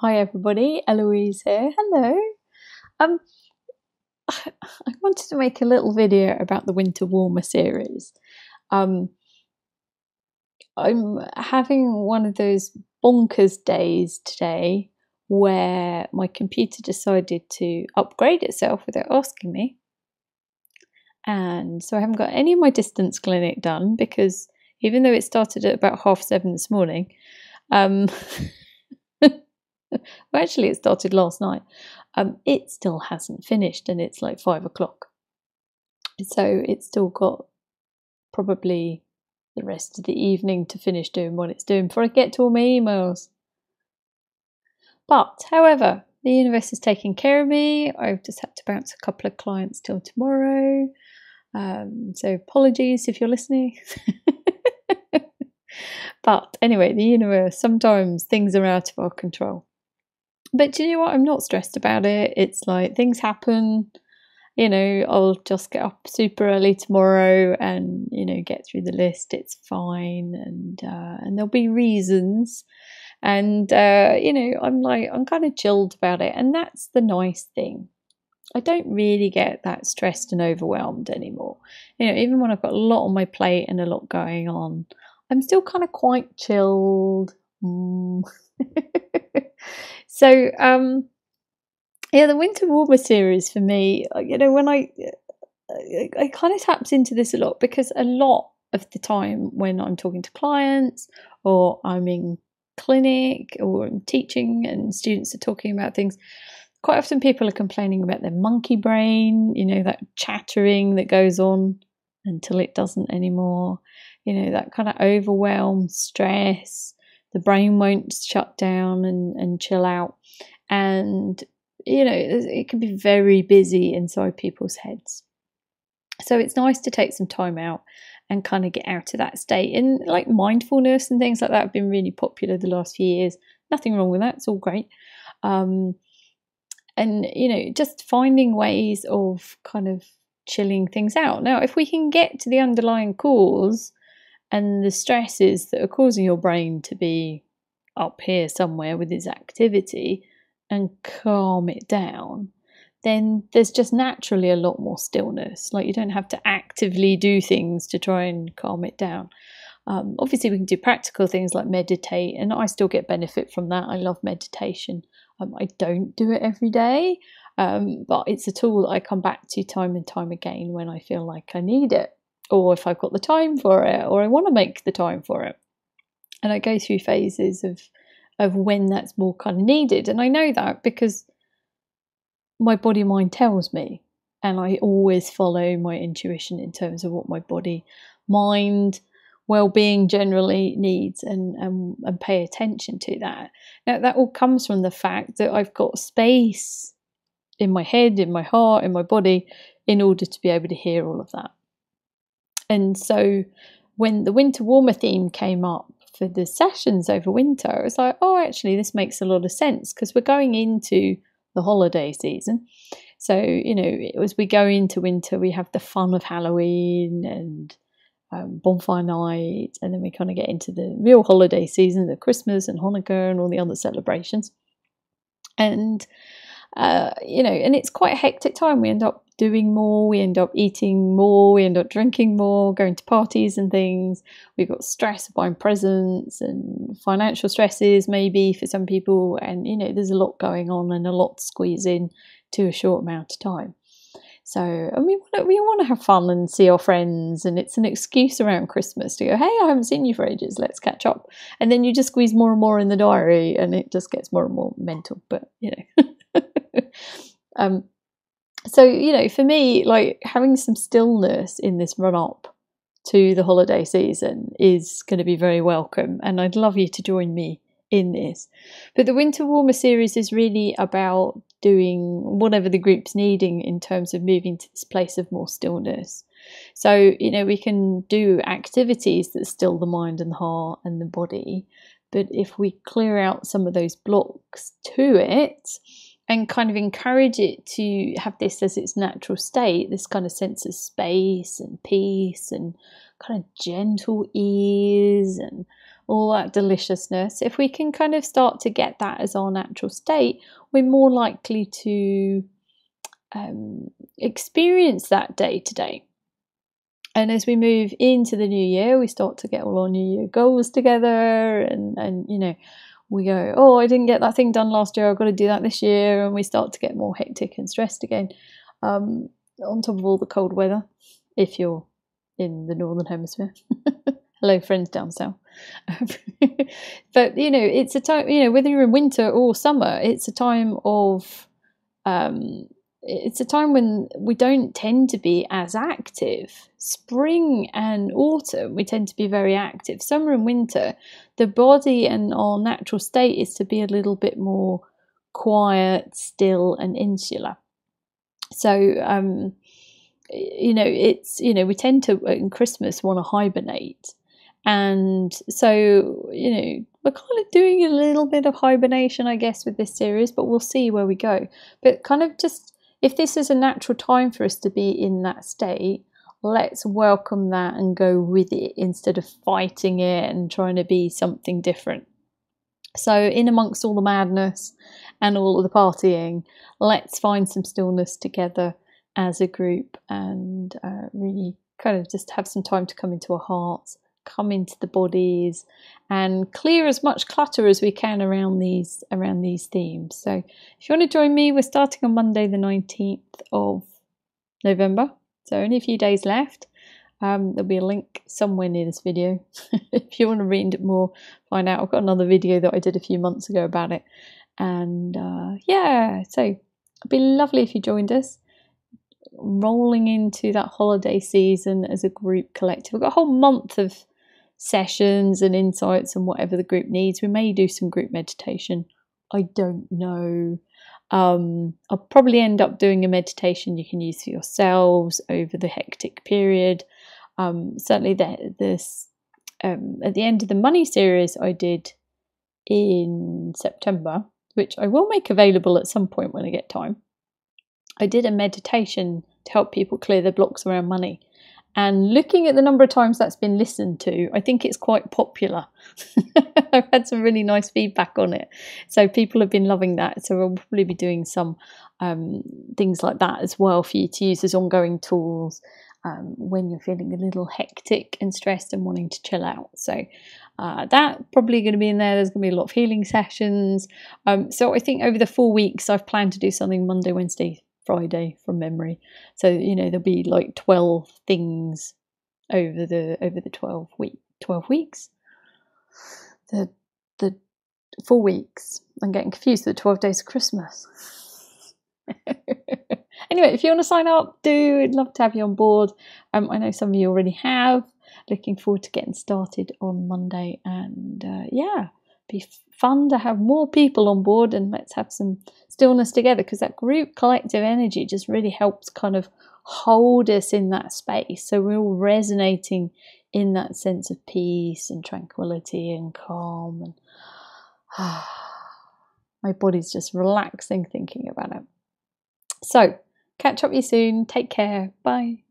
Hi everybody, Eloise here. Hello. Um, I wanted to make a little video about the Winter Warmer series. Um, I'm having one of those bonkers days today where my computer decided to upgrade itself without asking me. And so I haven't got any of my distance clinic done because even though it started at about 7:30 this morning, um, well, actually, it started last night. It still hasn't finished, and it's like 5 o'clock. So it's still got probably the rest of the evening to finish doing what it's doing before I get to all my emails. But, however, the universe is taking care of me. I've just had to bounce a couple of clients till tomorrow. So apologies if you're listening. But anyway, the universe, sometimes things are out of our control. But do you know what? I'm not stressed about it. It's like things happen. I'll just get up super early tomorrow and, get through the list. It's fine. And there'll be reasons. And, I'm kind of chilled about it. And that's the nice thing. I don't really get that stressed and overwhelmed anymore. Even when I've got a lot on my plate and a lot going on, I'm still kind of quite chilled. So, yeah, the Winter Warmer series for me, when I kind of taps into this a lot because a lot of the time when I'm talking to clients or I'm in clinic or I'm teaching and students are talking about things, quite often people are complaining about their monkey brain, that chattering that goes on until it doesn't anymore, that kind of overwhelm, stress, the brain won't shut down and chill out. And, it can be very busy inside people's heads. So it's nice to take some time out and kind of get out of that state. And like mindfulness and things like that have been really popular the last few years. Nothing wrong with that. It's all great. And, just finding ways of kind of chilling things out. Now, if we can get to the underlying cause and the stresses that are causing your brain to be up here somewhere with its activity and calm it down, then there's just naturally a lot more stillness. Like you don't have to actively do things to try and calm it down. Obviously, we can do practical things like meditate, and I still get benefit from that. I love meditation. I don't do it every day, but it's a tool that I come back to time and time again when I feel like I need it, or if I've got the time for it, or I want to make the time for it. And I go through phases of when that's more kind of needed. And I know that because my body mind tells me, and I always follow my intuition in terms of what my body mind well-being generally needs and pay attention to that. Now that all comes from the fact that I've got space in my head, in my heart, in my body in order to be able to hear all of that. And so when the Winter Warmer theme came up for the sessions over winter, I was like, oh, actually, this makes a lot of sense because we're going into the holiday season. So, as we go into winter, we have the fun of Halloween and bonfire night, and then we kind of get into the real holiday season, the Christmas and Hanukkah and all the other celebrations. And, and it's quite a hectic time. We end up doing more, we end up eating more, we end up drinking more, going to parties and things. We've got stress of buying presents and financial stresses maybe for some people, and there's a lot going on and a lot to squeeze in to a short amount of time. So, and we want to have fun and see our friends, and it's an excuse around Christmas to go, hey, I haven't seen you for ages, let's catch up. And then you just squeeze more and more in the diary and it just gets more and more mental, but so, for me, like having some stillness in this run up to the holiday season is going to be very welcome. And I'd love you to join me in this. But the Winter Warmer series is really about doing whatever the group's needing in terms of moving to this place of more stillness. So, we can do activities that still the mind and the heart and the body. But if we clear out some of those blocks to it, and kind of encourage it to have this as its natural state, this kind of sense of space and peace and kind of gentle ease and all that deliciousness, if we can kind of start to get that as our natural state, we're more likely to experience that day to day. And as we move into the new year, we start to get all our new year goals together, and you know, we go, oh, I didn't get that thing done last year, I've got to do that this year, and we start to get more hectic and stressed again, on top of all the cold weather, if you're in the northern hemisphere. Hello, friends down south. But you know, it's a time, you know, whether you're in winter or summer, it's a time of it's a time when we don't tend to be as active. Spring and autumn, we tend to be very active. Summer and winter, the body and our natural state is to be a little bit more quiet, still, and insular. So, you know, it's, you know, we tend to, in Christmas, want to hibernate. And so, you know, we're kind of doing a little bit of hibernation, I guess, with this series, but we'll see where we go. But kind of just, if this is a natural time for us to be in that state, let's welcome that and go with it instead of fighting it and trying to be something different. So in amongst all the madness and all of the partying, let's find some stillness together as a group, and really kind of just have some time to come into our hearts, come into the bodies, and clear as much clutter as we can around these themes. So if you want to join me, we're starting on Monday the 19th of November, so only a few days left. There'll be a link somewhere near this video if you want to read more, find out. I've got another video that I did a few months ago about it, and yeah, so it'd be lovely if you joined us. Rolling into that holiday season as a group collective, we've got a whole month of sessions and insights and whatever the group needs. We may do some group meditation, I don't know. I'll probably end up doing a meditation you can use for yourselves over the hectic period. Certainly at the end of the money series I did in September, which I will make available at some point when I get time, I did a meditation to help people clear their blocks around money. And looking at the number of times that's been listened to, I think it's quite popular. I've had some really nice feedback on it. So people have been loving that. So we'll probably be doing some things like that as well for you to use as ongoing tools when you're feeling a little hectic and stressed and wanting to chill out. So that's probably going to be in there. There's going to be a lot of healing sessions. So I think over the 4 weeks, I've planned to do something Monday, Wednesday, Friday from memory. So, you know, there'll be like 12 things over the 12 weeks. The 4 weeks. I'm getting confused with the 12 days of Christmas. Anyway, if you want to sign up, I'd love to have you on board. I know some of you already have. Looking forward to getting started on Monday, and yeah, be fun to have more people on board, and let's have some stillness together, because that group collective energy just really helps kind of hold us in that space, so we're all resonating in that sense of peace and tranquility and calm, and my body's just relaxing thinking about it. So catch up with you soon. Take care. Bye.